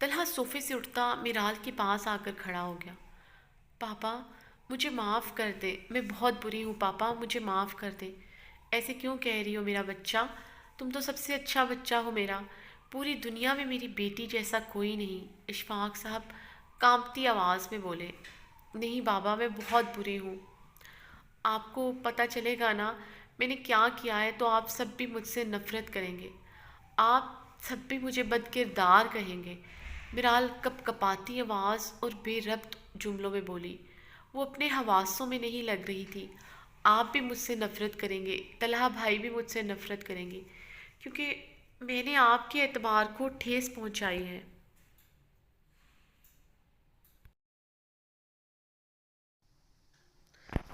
طلحہ صوفے سے اٹھتا میرال کے پاس آ کر کھڑا ہو گیا۔ پاپا مجھے معاف کر دے، میں بہت بری ہوں پاپا، مجھے معاف کر دے۔ ایسے کیوں کہہ رہی ہو میرا بچہ؟ تم تو سب سے اچھا بچہ ہو میرا، پوری دنیا میں میری بیٹی جیسا کوئی نہیں۔ اشفاق صاحب کانپتی آواز میں بولے۔ نہیں بابا، میں بہت بری ہوں۔ آپ کو پتہ چلے گا نا میں نے کیا کیا ہے تو آپ سب بھی مجھ سے نفرت کریں گے، آپ سب بھی مجھے بد کردار کہیں گے۔ مرال کپ کپاتی آواز اور بے ربط جملوں میں بولی۔ وہ اپنے حواسوں میں نہیں لگ رہی تھی۔ آپ بھی مجھ سے نفرت کریں گے، طلحہ بھائی بھی مجھ سے نفرت کریں گے، کیونکہ میں نے آپ کے اعتبار کو ٹھیس پہنچائی ہے۔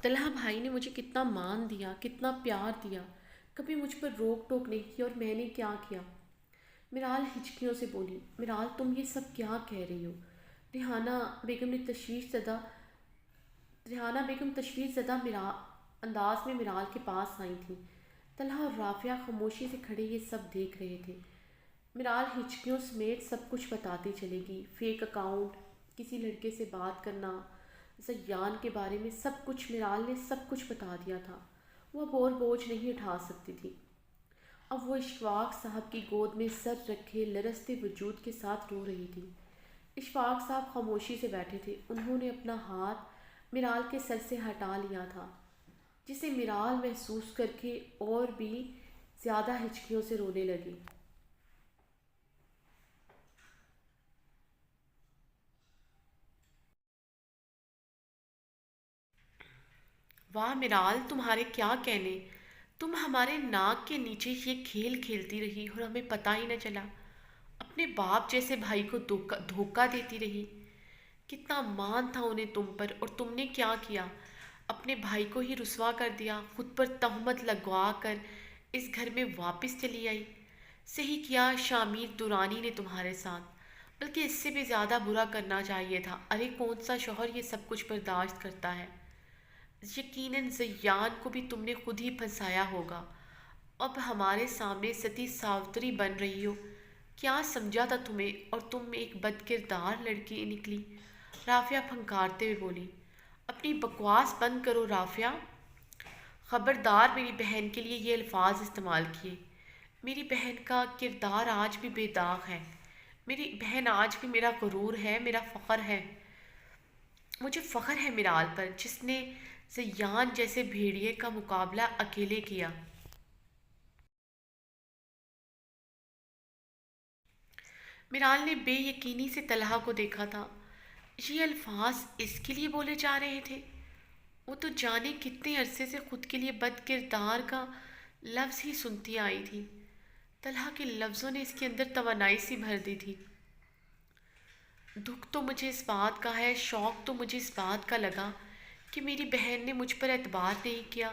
طلحہ بھائی نے مجھے کتنا مان دیا، کتنا پیار دیا، کبھی مجھ پر روک ٹوک نہیں کی، اور میں نے کیا کیا؟ مرال ہچکیوں سے بولی۔ مرال تم یہ سب کیا کہہ رہی ہو؟ ریحانہ بیگم نے تشویش زدہ انداز میں مرال کے پاس آئی تھیں۔ طلحہ اور رافیہ خاموشی سے کھڑے یہ سب دیکھ رہے تھے۔ مرال ہچکیوں سمیت سب کچھ بتاتی چلے گی، فیک اکاؤنٹ، کسی لڑکے سے بات کرنا، زیان کے بارے میں سب کچھ مرال نے سب کچھ بتا دیا تھا۔ وہ اب اور بوجھ نہیں اٹھا سکتی تھی۔ اب وہ اشفاق صاحب کی گود میں سر رکھے لرزتے وجود کے ساتھ رو رہی تھی۔ اشفاق صاحب خاموشی سے بیٹھے تھے۔ انہوں نے اپنا ہاتھ مرال کے سر سے ہٹا لیا تھا، جسے مرال محسوس کر کے اور بھی زیادہ ہچکیوں سے رونے لگی۔ واہ مرال، تمہارے کیا کہنے! تم ہمارے ناک کے نیچے یہ کھیل کھیلتی رہی اور ہمیں پتہ ہی نہ چلا، اپنے باپ جیسے بھائی کو دھوکہ دیتی رہی۔ کتنا مان تھا انہیں تم پر، اور تم نے کیا کیا؟ اپنے بھائی کو ہی رسوا کر دیا، خود پر تہمت لگوا کر اس گھر میں واپس چلی آئی۔ صحیح کیا شامیر دورانی نے تمہارے ساتھ، بلکہ اس سے بھی زیادہ برا کرنا چاہیے تھا۔ ارے کون سا شوہر یہ سب کچھ برداشت کرتا ہے؟ یقیناً زیان کو بھی تم نے خود ہی پھنسایا ہوگا۔ اب ہمارے سامنے ستی ساوتری بن رہی ہو، کیا سمجھا تھا تمہیں، اور تم ایک بد کردار لڑکی نکلی۔ رافیہ پھنکارتے ہوئے بولی۔ اپنی بکواس بند کرو رافیہ، خبردار میری بہن کے لیے یہ الفاظ استعمال کیے۔ میری بہن کا کردار آج بھی بے داغ ہے، میری بہن آج بھی میرا غرور ہے، میرا فخر ہے۔ مجھے فخر ہے مرال پر، جس نے زیان جیسے بھیڑیے کا مقابلہ اکیلے کیا۔ مرال نے بے یقینی سے طلحہ کو دیکھا تھا۔ یہ الفاظ اس کے لیے بولے جا رہے تھے؟ وہ تو جانے کتنے عرصے سے خود کے لیے بد کردار کا لفظ ہی سنتی آئی تھی۔ طلحہ کے لفظوں نے اس کے اندر توانائی سی بھر دی تھی۔ دکھ تو مجھے اس بات کا ہے، شوق تو مجھے اس بات کا لگا کہ میری بہن نے مجھ پر اعتبار نہیں کیا،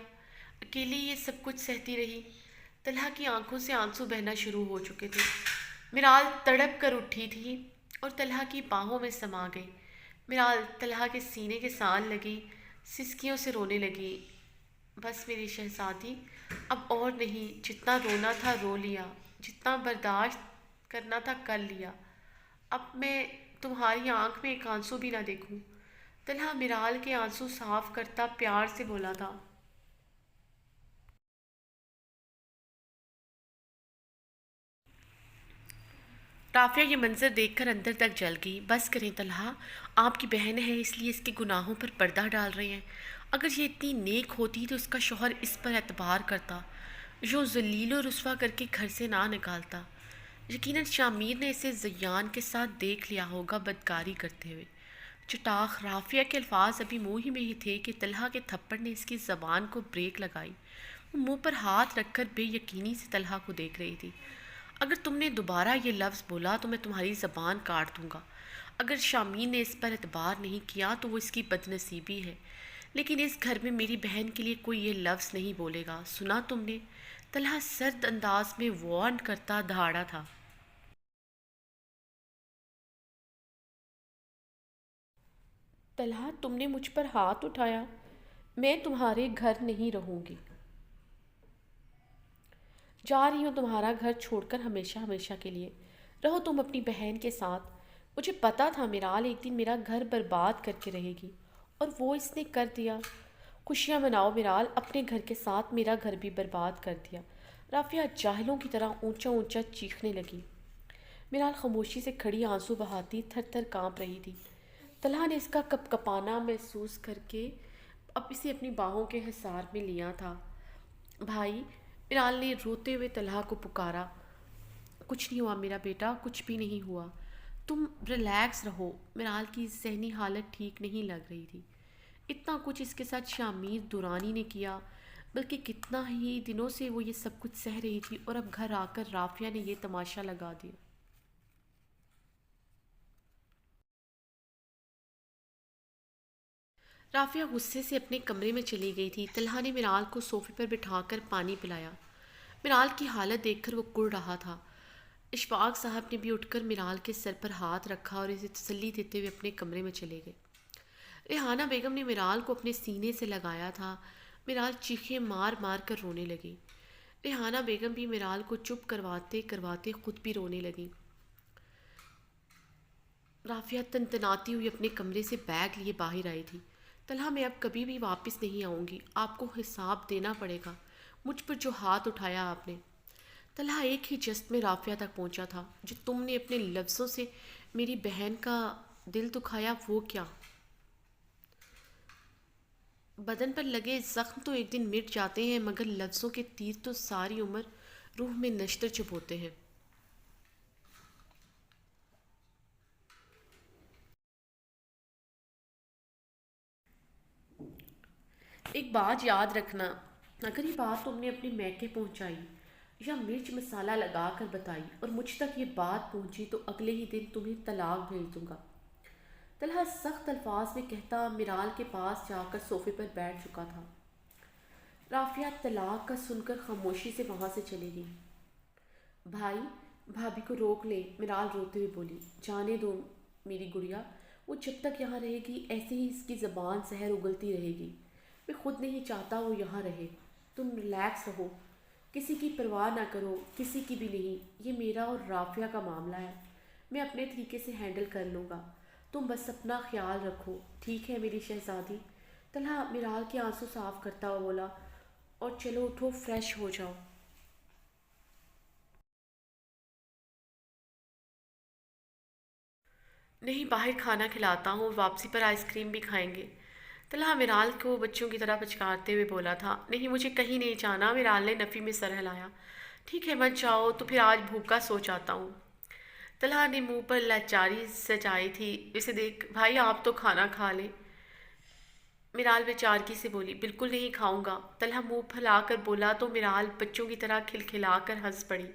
اکیلے یہ سب کچھ سہتی رہی۔ طلحہ کی آنکھوں سے آنسو بہنا شروع ہو چکے تھے۔ مرال تڑپ کر اٹھی تھی اور طلحہ کی باہوں میں سما گئی۔ مرال طلحہ کے سینے کے سان لگی، سسکیوں سے رونے لگی۔ بس میری شہزادی، اب اور نہیں، جتنا رونا تھا رو لیا، جتنا برداشت کرنا تھا کر لیا، اب میں تمہاری آنکھ میں ایک آنسو بھی نہ دیکھوں۔ طلحہ مرال کے آنسو صاف کرتا پیار سے بولا تھا۔ رافیہ یہ منظر دیکھ کر اندر تک جل گئی۔ بس کریں طلحہ، آپ کی بہن ہے اس لیے اس کے گناہوں پر پردہ ڈال رہے ہیں۔ اگر یہ اتنی نیک ہوتی تو اس کا شوہر اس پر اعتبار کرتا، یوں ذلیل و رسوا کر کے گھر سے نہ نکالتا۔ یقیناً شامیر نے اسے زیان کے ساتھ دیکھ لیا ہوگا بدکاری کرتے ہوئے۔ چٹاخ رافیہ کے الفاظ ابھی منہ ہی میں ہی تھے کہ طلحہ کے تھپڑ نے اس کی زبان کو بریک لگائی۔ وہ منہ پر ہاتھ رکھ کر بے یقینی سے طلحہ کو دیکھ رہی تھی۔ اگر تم نے دوبارہ یہ لفظ بولا تو میں تمہاری زبان کاٹ دوں گا۔ اگر شامین نے اس پر اعتبار نہیں کیا تو وہ اس کی بد نصیبی ہے، لیکن اس گھر میں میری بہن کے لیے کوئی یہ لفظ نہیں بولے گا، سنا تم نے؟ طلحہ سرد انداز میں وارن کرتا دہاڑا تھا۔ طلحہ تم نے مجھ پر ہاتھ اٹھایا، میں تمہارے گھر نہیں رہوں گی، جا رہی ہوں تمہارا گھر چھوڑ کر ہمیشہ ہمیشہ کے لیے۔ رہو تم اپنی بہن کے ساتھ، مجھے پتا تھا میرال ایک دن میرا گھر برباد کر کے رہے گی، اور وہ اس نے کر دیا۔ خوشیاں مناؤ میرال، اپنے گھر کے ساتھ میرا گھر بھی برباد کر دیا۔ رافیہ جاہلوں کی طرح اونچا اونچا چیخنے لگی۔ میرال خاموشی سے کھڑی آنسو بہاتی تھر تھر کانپ رہی تھی۔ طلحہ نے اس کا کپ کپانا محسوس کر کے اب اسے اپنی باہوں کے حصار میں لیا تھا۔ بھائی، میرال نے روتے ہوئے طلحہ کو پکارا۔ کچھ نہیں ہوا میرا بیٹا، کچھ بھی نہیں ہوا، تم ریلیکس رہو۔ میرال کی ذہنی حالت ٹھیک نہیں لگ رہی تھی۔ اتنا کچھ اس کے ساتھ شامیر دورانی نے کیا، بلکہ کتنا ہی دنوں سے وہ یہ سب کچھ سہ رہی تھی، اور اب گھر آ کر رافیہ نے یہ تماشا لگا دیا۔ رافیہ غصے سے اپنے کمرے میں چلی گئی تھی۔ طلحہ نے میرال کو صوفے پر بٹھا کر پانی پلایا۔ میرال کی حالت دیکھ کر وہ کڑ رہا تھا۔ اشفاق صاحب نے بھی اٹھ کر میرال کے سر پر ہاتھ رکھا اور اسے تسلی دیتے ہوئے اپنے کمرے میں چلے گئے۔ ریحانہ بیگم نے میرال کو اپنے سینے سے لگایا تھا۔ میرال چیخیں مار مار کر رونے لگی۔ ریحانہ بیگم بھی میرال کو چپ کرواتے کرواتے خود بھی رونے لگی۔ رافیہ تنتناتی ہوئی اپنے کمرے سے بیگ لیے باہر آئی تھی۔ طلحہ، میں اب کبھی بھی واپس نہیں آؤں گی، آپ کو حساب دینا پڑے گا مجھ پر جو ہاتھ اٹھایا آپ نے۔ طلحہ ایک ہی جست میں رافیہ تک پہنچا تھا۔ جو تم نے اپنے لفظوں سے میری بہن کا دل دکھایا وہ کیا؟ بدن پر لگے زخم تو ایک دن مٹ جاتے ہیں، مگر لفظوں کے تیر تو ساری عمر روح میں نشتر چبھوتے ہیں۔ ایک بات یاد رکھنا، اگر یہ بات تم نے اپنے میکے پہنچائی یا مرچ مسالہ لگا کر بتائی اور مجھ تک یہ بات پہنچی تو اگلے ہی دن تمہیں طلاق بھیج دوں گا۔ طلحہ سخت الفاظ میں کہتا میرال کے پاس جا کر صوفے پر بیٹھ چکا تھا۔ رافیہ طلاق کا سن کر خاموشی سے وہاں سے چلی گئی۔ بھائی، بھابھی کو روک لے، میرال روتے ہوئے بولی۔ جانے دو میری گڑیا، وہ جب تک یہاں رہے گی ایسے ہی اس کی زبان زہر اگلتی رہے گی۔ میں خود نہیں چاہتا وہ یہاں رہے۔ تم ریلیکس رہو، کسی کی پرواہ نہ کرو، کسی کی بھی نہیں۔ یہ میرا اور رافیہ کا معاملہ ہے، میں اپنے طریقے سے ہینڈل کر لوں گا۔ تم بس اپنا خیال رکھو، ٹھیک ہے میری شہزادی؟ طلحہ میرال کے آنسو صاف کرتا ہوا بولا۔ اور چلو اٹھو، فریش ہو جاؤ۔ نہیں، باہر کھانا کھلاتا ہوں، واپسی پر آئس کریم بھی کھائیں گے۔ طلحہ میرال کو بچوں کی طرح پچکارتے ہوئے بولا تھا۔ نہیں، مجھے کہیں نہیں جانا، میرال نے نفی میں سر ہلایا۔ ٹھیک ہے مت جاؤ تو پھر آج بھوکا سو جاتا ہوں۔ طلحہ نے منہ پر لاچاری سجائی تھی، اسے دیکھ۔ بھائی آپ تو کھانا کھا لیں، میرال بیچارگی سے بولی۔ بالکل نہیں کھاؤں گا، طلحہ منہ پھیلا کر بولا تو میرال بچوں کی طرح کھلکھلا کر ہنس پڑی۔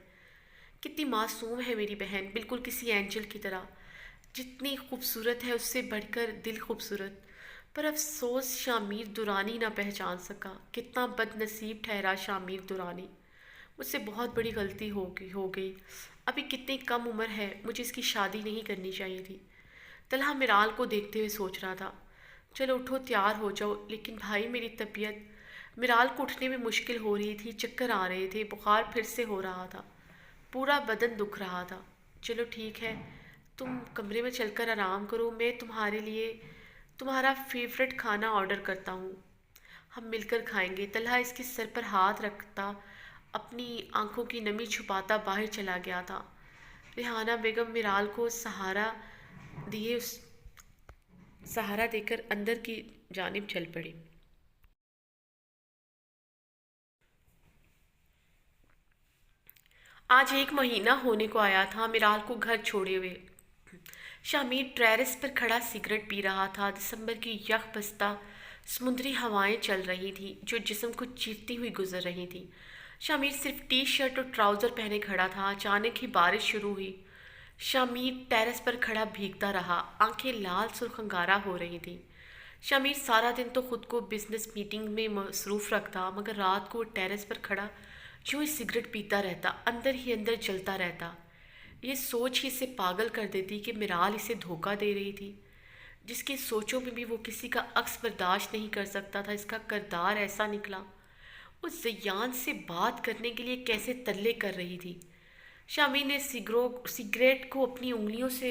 کتنی معصوم ہے میری بہن، بالکل کسی اینجل کی طرح، جتنی خوبصورت ہے اس سے بڑھ کر دل خوبصورت۔ پر افسوس شامیر درانی نہ پہچان سکا۔ کتنا بد نصیب ٹھہرا شامیر درانی، مجھ سے بہت بڑی غلطی ہو گئی۔ ابھی کتنی کم عمر ہے، مجھے اس کی شادی نہیں کرنی چاہیے تھی۔ طلحہ میرال کو دیکھتے ہوئے سوچ رہا تھا۔ چلو اٹھو، تیار ہو جاؤ، لیکن بھائی میری طبیعت۔ میرال کو اٹھنے میں مشکل ہو رہی تھی، چکر آ رہے تھے، بخار پھر سے ہو رہا تھا، پورا بدن دکھ رہا تھا۔ چلو ٹھیک ہے، تم کمرے میں چل کر آرام کرو، میں تمہارے لیے تمہارا فیورٹ کھانا آرڈر کرتا ہوں، ہم مل کر کھائیں گے۔ طلحہ اس کے سر پر ہاتھ رکھتا اپنی آنکھوں کی نمی چھپاتا باہر چلا گیا تھا۔ ریحانہ بیگم میرال کو سہارا دے کر اندر کی جانب چل پڑی۔ آج 1 مہینہ ہونے کو آیا تھا میرال کو گھر چھوڑے ہوئے۔ شامیر ٹیرس پر کھڑا سگریٹ پی رہا تھا۔ دسمبر کی یخ بستہ سمندری ہوائیں چل رہی تھیں جو جسم کو چیرتی ہوئی گزر رہی تھیں۔ شامیر صرف ٹی شرٹ اور ٹراؤزر پہنے کھڑا تھا۔ اچانک ہی بارش شروع ہوئی۔ شامیر ٹیرس پر کھڑا بھیگتا رہا، آنکھیں لال سرخ انگارہ ہو رہی تھیں۔ شامیر سارا دن تو خود کو بزنس میٹنگ میں مصروف رکھتا، مگر رات کو وہ ٹیرس پر کھڑا یوں ہی سگریٹ پیتا رہتا، اندر ہی اندر جلتا رہتا۔ یہ سوچ ہی اسے پاگل کر دیتی کہ میرال اسے دھوکہ دے رہی تھی۔ جس کی سوچوں میں بھی وہ کسی کا عکس برداشت نہیں کر سکتا تھا، اس کا کردار ایسا نکلا۔ وہ زیان سے بات کرنے کے لیے کیسے ترلے کر رہی تھی۔ شامیر نے سگریٹ کو اپنی انگلیوں سے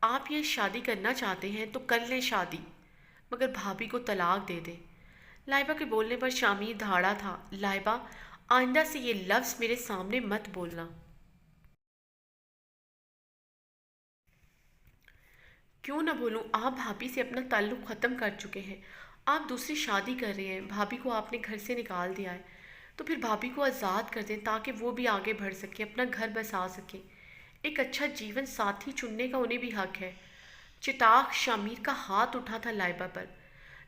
آپ یہ شادی کرنا چاہتے ہیں تو کر لیں شادی، مگر بھابھی کو طلاق دے دیں۔ لائبہ کے بولنے پر شامیر دھاڑا تھا، لائبہ آئندہ سے یہ لفظ میرے سامنے مت بولنا۔ کیوں نہ بولوں؟ آپ بھابھی سے اپنا تعلق ختم کر چکے ہیں، آپ دوسری شادی کر رہے ہیں، بھابھی کو آپ نے گھر سے نکال دیا ہے، تو پھر بھابھی کو آزاد کر دیں تاکہ وہ بھی آگے بڑھ سکے، اپنا گھر بسا سکے۔ ایک اچھا جیون ساتھی چننے کا انہیں بھی حق ہے۔ چٹاک شامیر کا ہاتھ اٹھا تھا لائبہ پر۔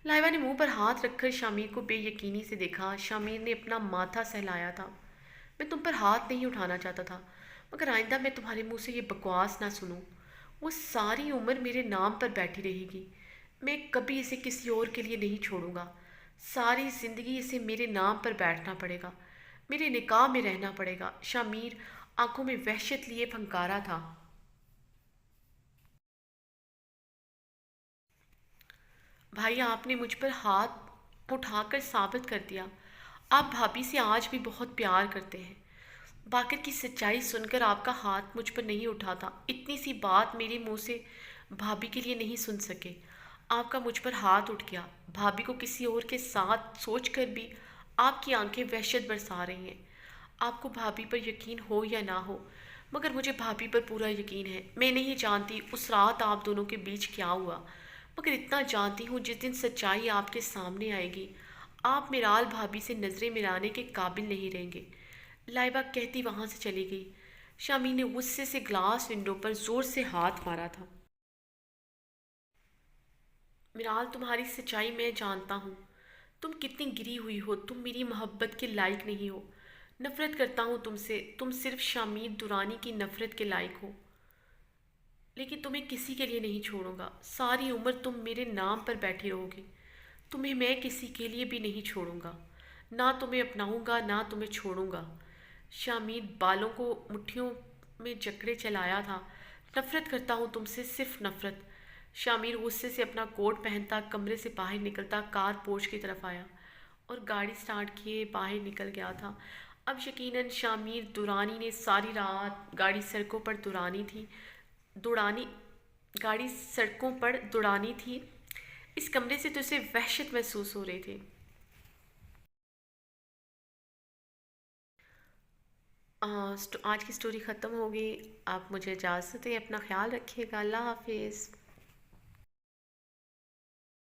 لائبہ نے منہ پر ہاتھ رکھ کر شامیر کو بے یقینی سے دیکھا۔ شامیر نے اپنا ماتھا سہلایا تھا۔ میں تم پر ہاتھ نہیں اٹھانا چاہتا تھا، مگر آئندہ میں تمہارے منہ سے یہ بکواس نہ سنوں۔ وہ ساری عمر میرے نام پر بیٹھی رہے گی، میں کبھی اسے کسی اور کے لیے نہیں چھوڑوں گا۔ ساری زندگی اسے میرے نام پر بیٹھنا پڑے گا، میرے نکاح میں رہنا پڑے گا۔ شامیر آنکھوں میں وحشت لیے پھنکارا تھا۔ بھائی، آپ نے مجھ پر ہاتھ اٹھا کر ثابت کر دیا آپ بھابھی سے آج بھی بہت پیار کرتے ہیں۔ باقر کی سچائی سن کر آپ کا ہاتھ مجھ پر نہیں اٹھا تھا، اتنی سی بات میرے منہ سے بھابھی کے لیے نہیں سن سکے۔ آپ کا مجھ پر ہاتھ اٹھ گیا۔ بھابھی کو کسی اور کے ساتھ سوچ کر بھی آپ کی آنکھیں وحشت برسا رہی ہیں۔ آپ کو بھابھی پر یقین ہو یا نہ ہو، مگر مجھے بھابھی پر پورا یقین ہے۔ میں نہیں جانتی اس رات آپ دونوں کے بیچ کیا ہوا، مگر اتنا جانتی ہوں جس دن سچائی آپ کے سامنے آئے گی، آپ میرال بھابھی سے نظریں ملانے کے قابل نہیں رہیں گے۔ لائبہ کہتی وہاں سے چلی گئی۔ شامی نے غصے سے گلاس ونڈو پر زور سے ہاتھ مارا تھا۔ میرال، تمہاری سچائی میں جانتا ہوں، تم کتنی گری ہوئی ہو، تم میری محبت کے لائق نہیں ہو۔ نفرت کرتا ہوں تم سے، تم صرف شامیر درانی کی نفرت کے لائق ہو۔ لیکن تمہیں کسی کے لیے نہیں چھوڑوں گا، ساری عمر تم میرے نام پر بیٹھی رہو گی، تمہیں میں کسی کے لیے بھی نہیں چھوڑوں گا، نہ تمہیں اپناؤں گا نہ تمہیں چھوڑوں گا۔ شامیر بالوں کو مٹھیوں میں جکڑے چلایا تھا۔ نفرت کرتا ہوں تم سے، صرف نفرت۔ شامیر غصے سے اپنا کوٹ پہنتا کمرے سے باہر نکلتا کار پورچ کی طرف آیا اور گاڑی سٹارٹ کیے باہر نکل گیا تھا۔ اب یقیناً شامیر درانی نے ساری رات گاڑی سڑکوں پر دوڑانی گاڑی سڑکوں پر دوڑانی تھی۔ اس کمرے سے تو اسے وحشت محسوس ہو رہی تھی۔ آج کی سٹوری ختم ہوگی۔ آپ مجھے اجازت دیں، اپنا خیال رکھیے گا۔ اللہ حافظ۔